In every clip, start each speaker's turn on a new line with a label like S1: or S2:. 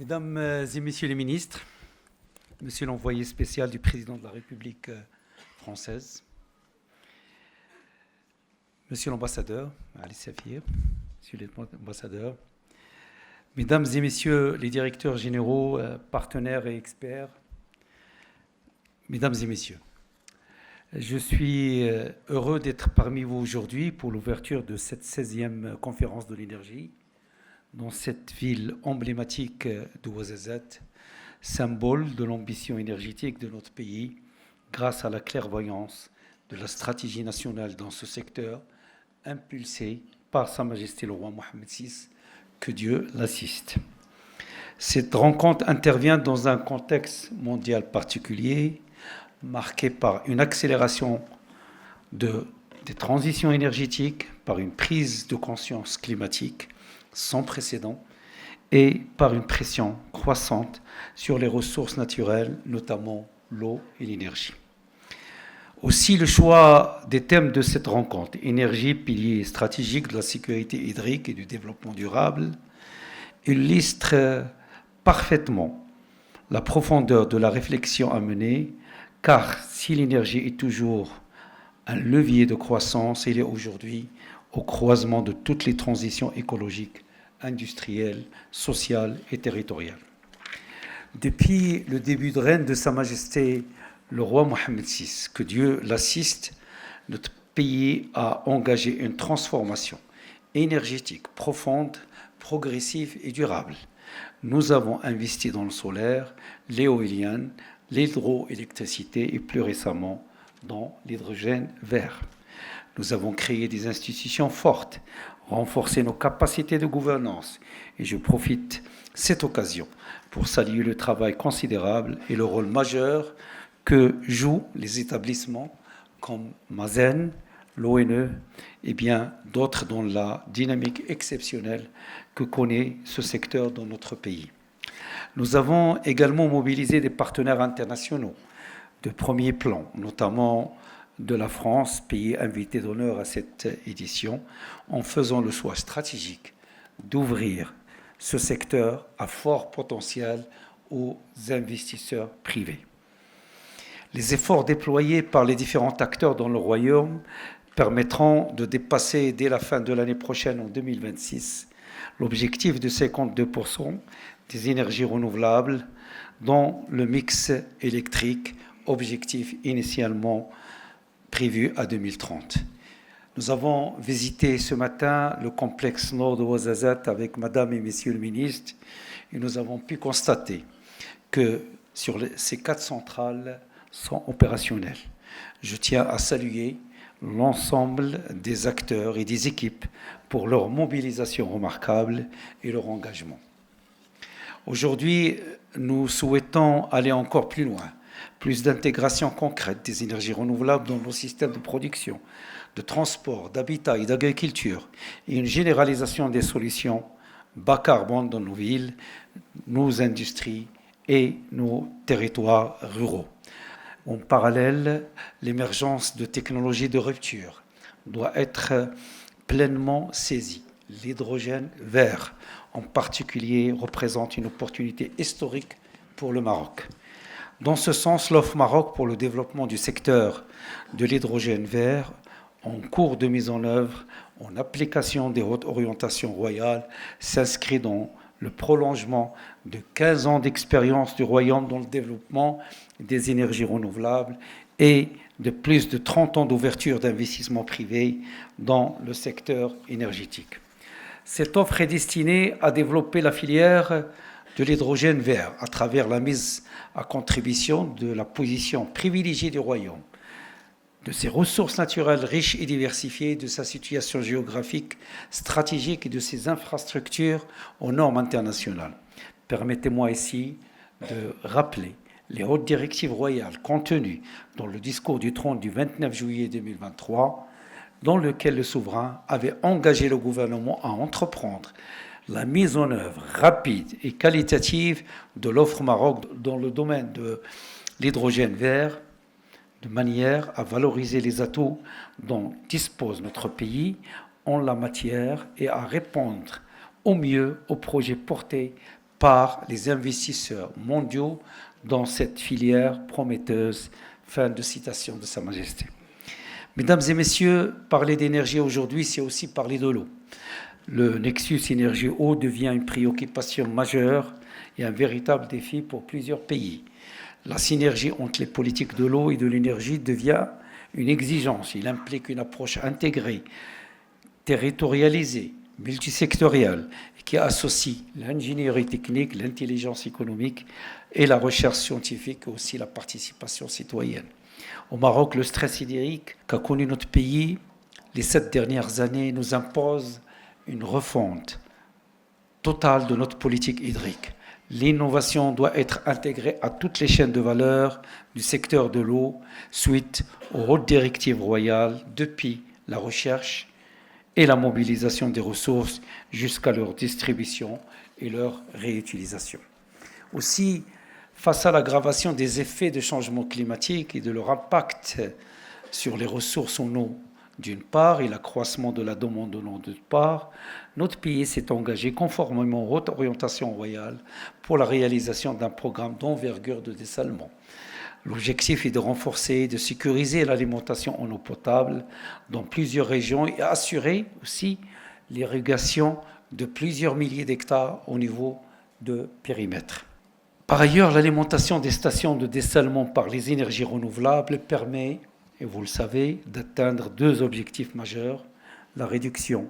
S1: Mesdames et Messieurs les ministres, Monsieur l'envoyé spécial du Président de la République française, Monsieur l'ambassadeur, Ali Safir, Monsieur l'ambassadeur, Mesdames et Messieurs les directeurs généraux, partenaires et experts, Mesdames et Messieurs, je suis heureux d'être parmi vous aujourd'hui pour l'ouverture de cette 16e conférence de l'énergie dans cette ville emblématique de Ouarzazate, symbole de l'ambition énergétique de notre pays, grâce à la clairvoyance de la stratégie nationale dans ce secteur, impulsée par Sa Majesté le roi Mohammed VI, que Dieu l'assiste. Cette rencontre intervient dans un contexte mondial particulier, marqué par une accélération des transitions énergétiques, par une prise de conscience climatique sans précédent et par une pression croissante sur les ressources naturelles, notamment l'eau et l'énergie. Aussi, le choix des thèmes de cette rencontre, énergie, pilier stratégique de la sécurité hydrique et du développement durable, illustre parfaitement la profondeur de la réflexion à mener, car si l'énergie est toujours un levier de croissance, elle est aujourd'hui au croisement de toutes les transitions écologiques, industrielles, sociales et territoriales. Depuis le début de règne de Sa Majesté le roi Mohammed VI, que Dieu l'assiste, notre pays a engagé une transformation énergétique profonde, progressive et durable. Nous avons investi dans le solaire, l'éolien, l'hydroélectricité et plus récemment dans l'hydrogène vert. Nous avons créé des institutions fortes, renforcé nos capacités de gouvernance et je profite de cette occasion pour saluer le travail considérable et le rôle majeur que jouent les établissements comme Mazen, l'ONE et bien d'autres dans la dynamique exceptionnelle que connaît ce secteur dans notre pays. Nous avons également mobilisé des partenaires internationaux de premier plan, notamment de la France, pays invité d'honneur à cette édition, en faisant le choix stratégique d'ouvrir ce secteur à fort potentiel aux investisseurs privés. Les efforts déployés par les différents acteurs dans le royaume permettront de dépasser dès la fin de l'année prochaine, en 2026, l'objectif de 52% des énergies renouvelables dans le mix électrique, objectif initialement prévu à 2030. Nous avons visité ce matin le complexe nord de Ouarzazate avec Madame et Messieurs le ministre et nous avons pu constater que ces 4 centrales sont opérationnelles. Je tiens à saluer l'ensemble des acteurs et des équipes pour leur mobilisation remarquable et leur engagement. Aujourd'hui, nous souhaitons aller encore plus loin, plus d'intégration concrète des énergies renouvelables dans nos systèmes de production, de transport, d'habitat et d'agriculture, et une généralisation des solutions bas carbone dans nos villes, nos industries et nos territoires ruraux. En parallèle, l'émergence de technologies de rupture doit être pleinement saisie. L'hydrogène vert, en particulier, représente une opportunité historique pour le Maroc. Dans ce sens, l'offre Maroc pour le développement du secteur de l'hydrogène vert, en cours de mise en œuvre, en application des hautes orientations royales, s'inscrit dans le prolongement de 15 ans d'expérience du Royaume dans le développement des énergies renouvelables et de plus de 30 ans d'ouverture d'investissements privés dans le secteur énergétique. Cette offre est destinée à développer la filière de l'hydrogène vert à travers la mise à contribution de la position privilégiée du Royaume, de ses ressources naturelles riches et diversifiées, de sa situation géographique stratégique et de ses infrastructures aux normes internationales. Permettez-moi ici de rappeler les hautes directives royales contenues dans le discours du trône du 29 juillet 2023, dans lequel le souverain avait engagé le gouvernement à entreprendre la mise en œuvre rapide et qualitative de l'offre Maroc dans le domaine de l'hydrogène vert, de manière à valoriser les atouts dont dispose notre pays en la matière et à répondre au mieux aux projets portés par les investisseurs mondiaux dans cette filière prometteuse. Fin de citation de Sa Majesté. Mesdames et messieurs, parler d'énergie aujourd'hui, c'est aussi parler de l'eau. Le nexus énergie-eau devient une préoccupation majeure et un véritable défi pour plusieurs pays. La synergie entre les politiques de l'eau et de l'énergie devient une exigence. Il implique une approche intégrée, territorialisée, multisectorielle, qui associe l'ingénierie technique, l'intelligence économique et la recherche scientifique, et aussi la participation citoyenne. Au Maroc, le stress hydrique qu'a connu notre pays les 7 dernières années nous impose une refonte totale de notre politique hydrique. L'innovation doit être intégrée à toutes les chaînes de valeur du secteur de l'eau suite aux hautes directives royales depuis la recherche et la mobilisation des ressources jusqu'à leur distribution et leur réutilisation. Aussi, face à l'aggravation des effets de changement climatique et de leur impact sur les ressources en eau d'une part et l'accroissement de la demande en eau d'autre part, notre pays s'est engagé conformément aux hautes orientations royales pour la réalisation d'un programme d'envergure de dessalement. L'objectif est de renforcer et de sécuriser l'alimentation en eau potable dans plusieurs régions et assurer aussi l'irrigation de plusieurs milliers d'hectares au niveau de périmètre. Par ailleurs, l'alimentation des stations de dessalement par les énergies renouvelables permet, et vous le savez, d'atteindre 2 objectifs majeurs, la réduction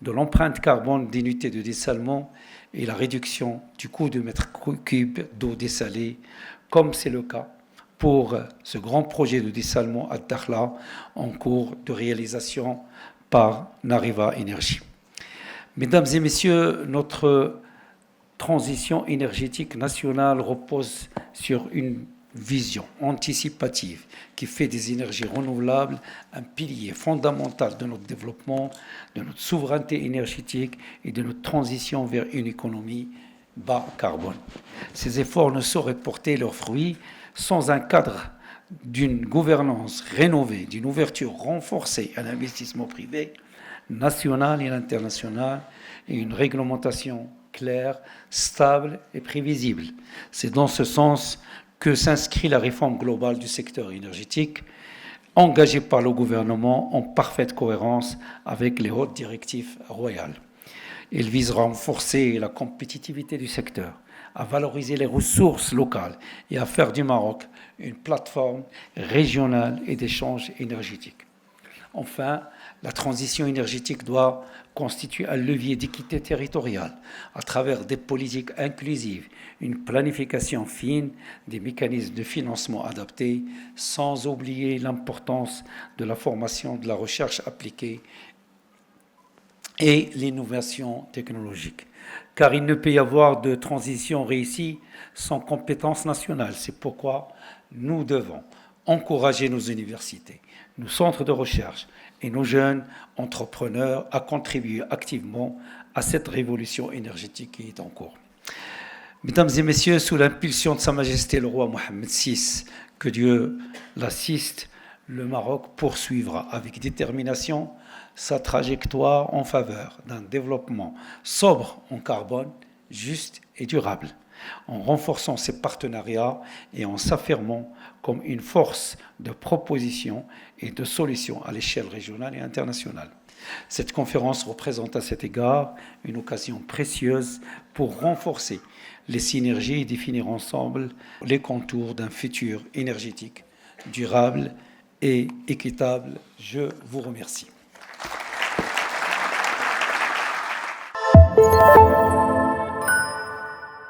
S1: de l'empreinte carbone d'unités de dessalement et la réduction du coût de mètre cube d'eau dessalée, comme c'est le cas pour ce grand projet de dessalement à Dakhla en cours de réalisation par Nariva Énergie. Mesdames et messieurs, notre transition énergétique nationale repose sur une vision anticipative qui fait des énergies renouvelables un pilier fondamental de notre développement, de notre souveraineté énergétique et de notre transition vers une économie bas carbone. Ces efforts ne sauraient porter leurs fruits sans un cadre d'une gouvernance rénovée, d'une ouverture renforcée à l'investissement privé, national et international, et une réglementation claire, stable et prévisible. C'est dans ce sens que s'inscrit la réforme globale du secteur énergétique, engagée par le gouvernement en parfaite cohérence avec les hautes directives royales. Il vise à renforcer la compétitivité du secteur, à valoriser les ressources locales et à faire du Maroc une plateforme régionale et d'échange énergétique. Enfin, la transition énergétique doit constituer un levier d'équité territoriale à travers des politiques inclusives, une planification fine, des mécanismes de financement adaptés, sans oublier l'importance de la formation, de la recherche appliquée et l'innovation technologique. Car il ne peut y avoir de transition réussie sans compétences nationales. C'est pourquoi nous devons encourager nos universités, nos centres de recherche et nos jeunes entrepreneurs à contribuer activement à cette révolution énergétique qui est en cours. Mesdames et messieurs, sous l'impulsion de Sa Majesté le roi Mohammed VI, que Dieu l'assiste, le Maroc poursuivra avec détermination sa trajectoire en faveur d'un développement sobre en carbone, juste et durable, en renforçant ses partenariats et en s'affirmant comme une force de proposition et de solution à l'échelle régionale et internationale. Cette conférence représente à cet égard une occasion précieuse pour renforcer les synergies et définir ensemble les contours d'un futur énergétique durable et équitable. Je vous remercie.